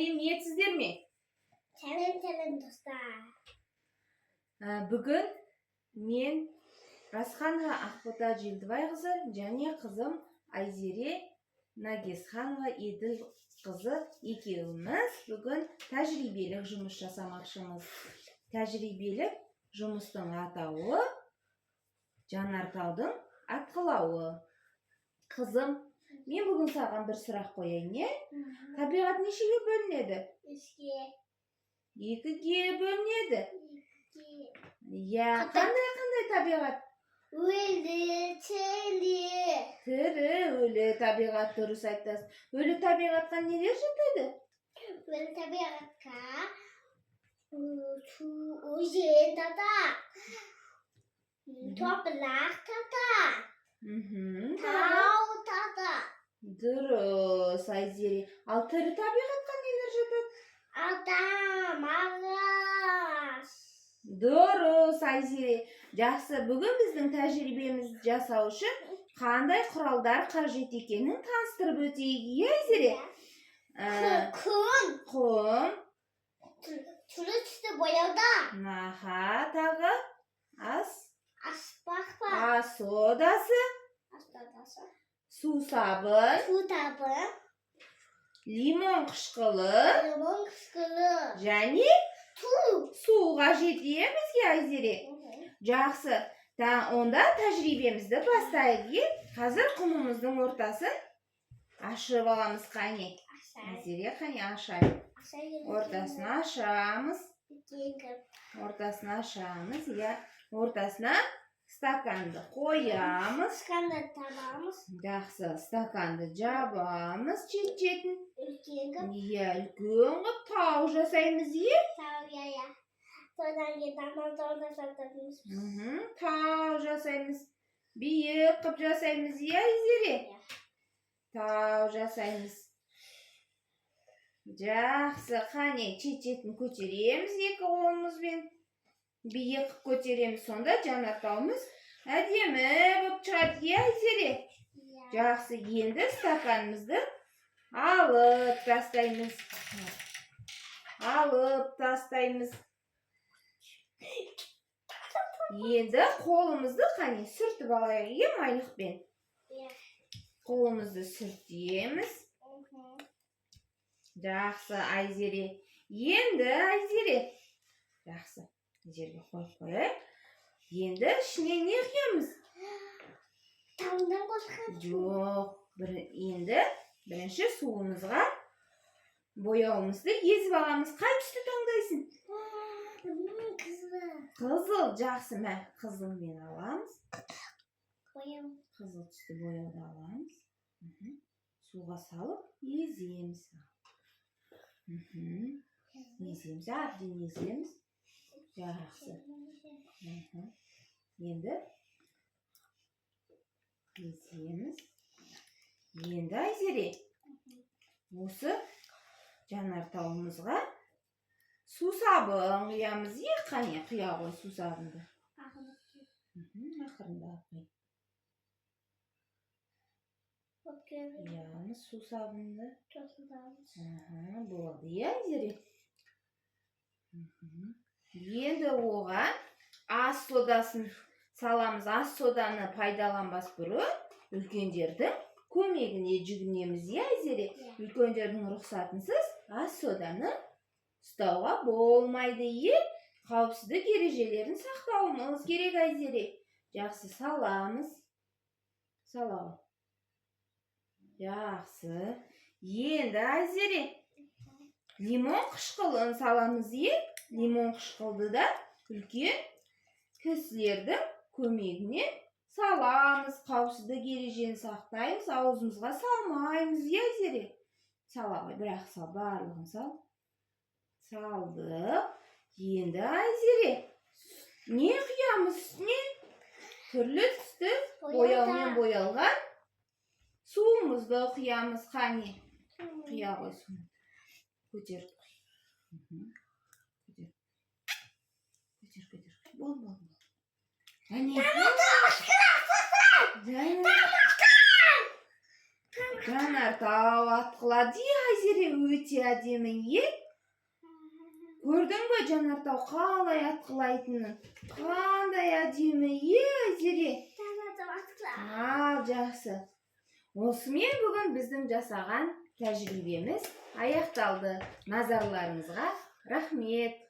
Сәлем ниетсіздер ме? Сәлем достар. Бүгін мен Расханова Ақбота Желдібайқызы және қызым Айзере Нагесханова Еділ қызы екеуміз бүгін тәжірибелік жұмыс жасамақшымыз. Тәжірибелік жұмыстың атауы Жанартаудың атқылауы. Қызым, мен бүгін саған бір сұрақ қояйын, не? Табиғат нешеге бөлінеді? Екіге бөлінеді. Қандай табиғат? Өлі, Тірі, өлі табиғат, дұрыс айтасың. Өлі табиғатқа нелер жатады? өлі табиғатқа өзен тата, топырақ тата, тау тата. Дұрыс, Айзере. Ал тірі табиғатқа нелер жатады? Адам, ағаш. Дұрыс, Айзере. Жақсы, бүгін біздің тәжірибемізді жасау үшін қандай құралдар қажет екенін таныстырып өтейік, Айзере? Құм. Түрлі түсті бояуда. Тағы Аспақпа. ас содасы. Сусабын. Лимон қышқылы. Және су қажет бізге, Айзере. Жақсы. Онда тәжірибемізді бастайық. Қазір құмымыздың ортасын ашып аламыз, қане. Айзере, қане ашайық. Ортасын ашамыз. Ортасына стаканды қоямыз. Жақсы, стаканды жабамыз шет-шетін. Үлкен қып тау жасаймыз, Тау жасаймыз. Биік қып жасаймыз, Айзере? Тау жасаймыз. Жақсы, қане шет-шетін көтереміз екі қолымызбен. Биік қып көтереміз, сонда жанартауымыз әдемі болып шығады, Айзере? Жақсы, енді стаканымызды алып тастаймыз. Енді қолымызды қане сүртіп алайық, майлықпен. Қолымызды сүртеміз. Жақсы, Айзере. Енді, Айзере. Жақсы, жерге қойып қояйық. Енді ішіне не құямыз? Таудан қосқан. Жоқ, енді бірінші суымызға бояуымызды езіп аламыз. Қай түсті таңдайсың? Қызыл, жақсы, қызылмен аламыз. Қызыл түсті бояуды аламыз. Суға салып еземіз. Әбден еземіз. Жақсы. Енді еземіз. Енді, Айзере, осы жанартауымызға сусабын құямыз. Қане құя ғой сусабынды. Ақырында құй. Құямыз сусабынды. Болды, Айзере? Енді оған ас содасын саламыз. Ас соданы пайдаланбас бұрын үлкендердің көмегіне жүгінеміз, Айзере? Үлкендердің рұқсатынсыз ас соданы ұстауға болмайды, қауіпсіздік ережелерін сақтауымыз керек, Айзере. Жақсы, саламыз. Салауы. Жақсы. Енді, Айзере, лимон қышқылын саламыз, Лимон қышқылды да үлкен кісілердің көмегіне саламыз. Қауіпсіздік ережені сақтаймыз, аузымызға салмаймыз, Айзере? Салауы, бірақ сал, барлығын сал. Салдық. Енді, Айзере, не құямыз үстіне? Түрлі түсті бояумен боялған суымызды құямыз. Қане құя ғой суын. Көтер. Бол. Жанартау атқылады Айзере, өте әдемі, е? Көрдің бе Жанартау қалай атқылайтынын? Қандай әдемі, е, Айзере? Ал, жақсы. Осымен бүгін біздің жасаған тәжірибеміз аяқталды. Назарларыңызға рахмет.